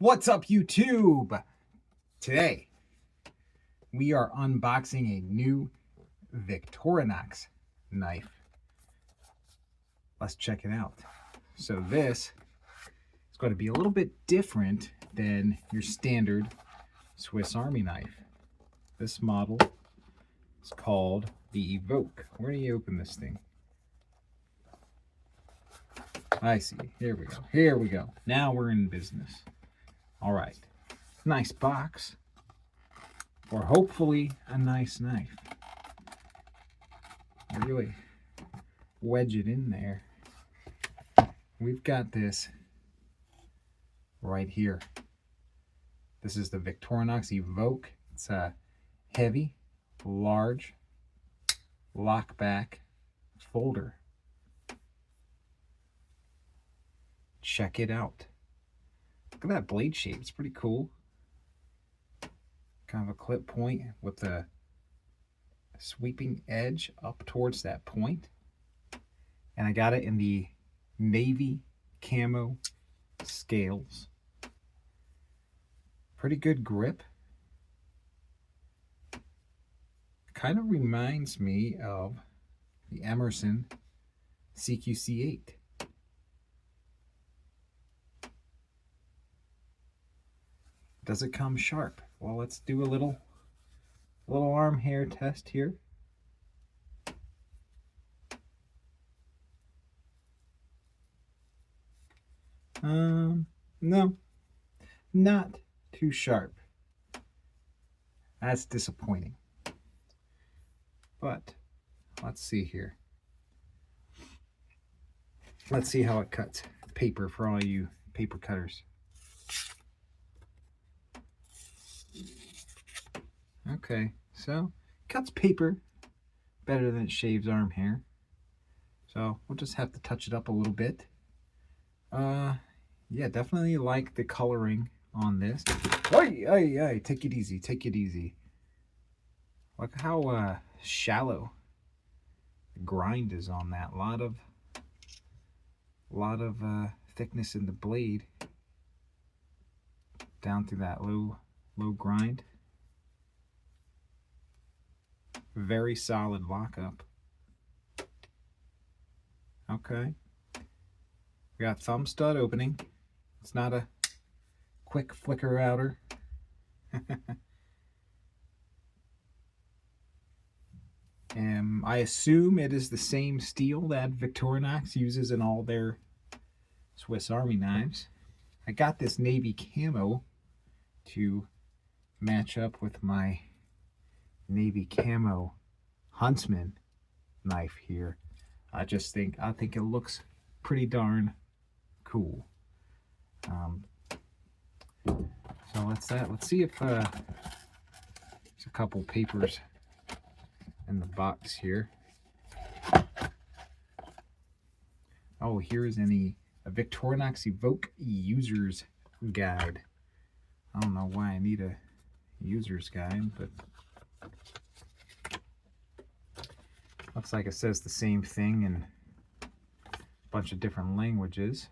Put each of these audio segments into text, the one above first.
What's up, YouTube? Today, we are unboxing a new Victorinox knife. Let's check it out. So this is going to be a little bit different than your standard Swiss Army knife. This model is called the Evoke. Where do you open this thing? I see. Here we go. Here we go. Now we're in business. All right. Nice box. Or hopefully a nice knife. I really wedge it in there. We've got this right here. This is the Victorinox Evoke. It's a heavy, large, lock back folder. Check it out. Look at that blade shape. It's pretty cool. Kind of a clip point with a sweeping edge up towards that point. And I got it in the navy camo scales. Pretty good grip. Kind of reminds me of the Emerson CQC8. Does it come sharp? Well, let's do a little arm hair test here. No, not too sharp. That's disappointing. But let's see here. Let's see how it cuts paper for all you paper cutters. Okay, so cuts paper better than it shaves arm hair. So we'll just have to touch it up a little bit. Yeah, definitely like the coloring on this. Hey, take it easy, take it easy. Look how shallow the grind is on that. A lot of thickness in the blade down through that low grind. Very solid lockup. Okay. We got thumb stud opening. It's not a quick flicker outer. I assume it is the same steel that Victorinox uses in all their Swiss Army knives. I got this navy camo to match up with my navy camo Huntsman knife here. I think it looks pretty darn cool. So let's see if there's a couple papers in the box here. Oh, here's a Victorinox Evoke user's guide. I don't know why I need a user's guide, but looks like it says the same thing in a bunch of different languages.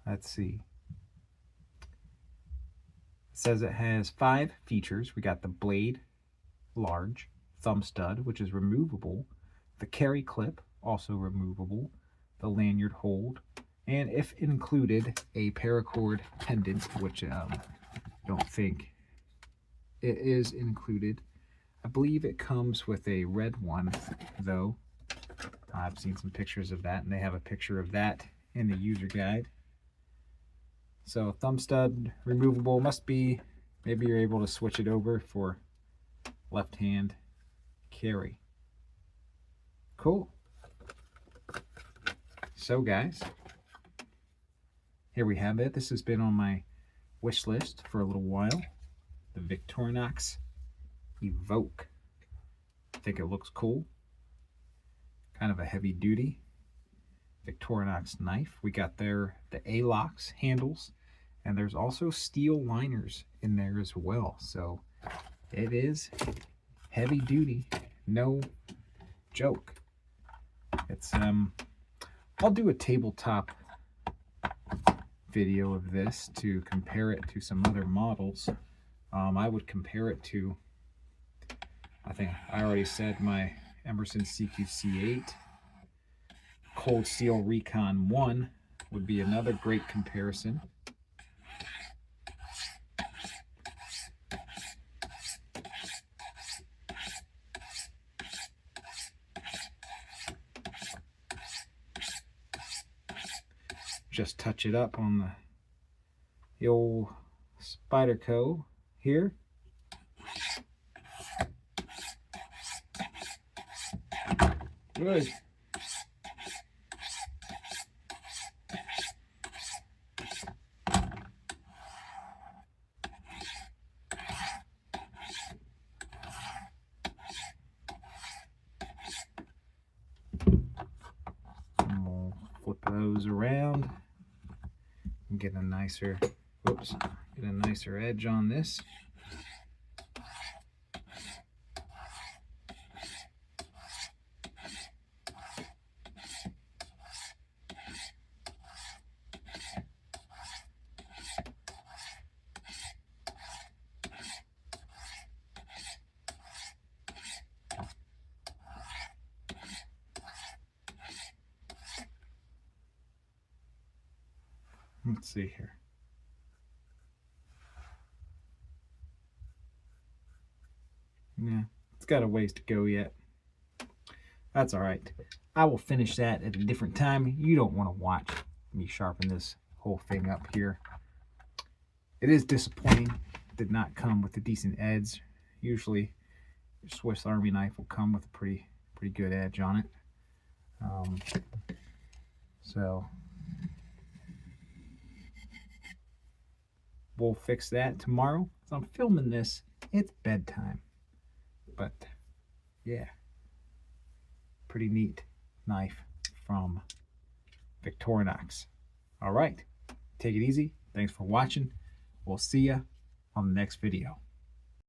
Let's see. It says it has 5 features. We got the blade, large, thumb stud, which is removable, the carry clip, also removable, the lanyard hold, and if included, a paracord pendant, which I don't think it is included. I believe it comes with a red one, though. I've seen some pictures of that, and they have a picture of that in the user guide. So thumb stud removable, must be, maybe you're able to switch it over for left hand carry. Cool. So guys, here we have it. This has been on my wish list for a little while. The Victorinox Evoke. I think it looks cool. Kind of a heavy duty Victorinox knife. We got there the A-locks handles, and there's also steel liners in there as well. So it is heavy duty, no joke. It's I'll do a tabletop video of this to compare it to some other models. I would compare it to, I think I already said, my Emerson CQC8. Cold Steel Recon 1 would be another great comparison. Just touch it up on the old Spyderco here. Good. And we'll flip those around and get a nicer, whoops, get a nicer edge on this. Let's see here. Yeah, it's got a ways to go yet. That's all right. I will finish that at a different time. You don't want to watch me sharpen this whole thing up here. It is disappointing. It did not come with a decent edge. Usually, your Swiss Army knife will come with a pretty good edge on it. So we'll fix that tomorrow. So I'm filming this. It's bedtime. But yeah, pretty neat knife from Victorinox. All right, take it easy. Thanks for watching. We'll see ya on the next video.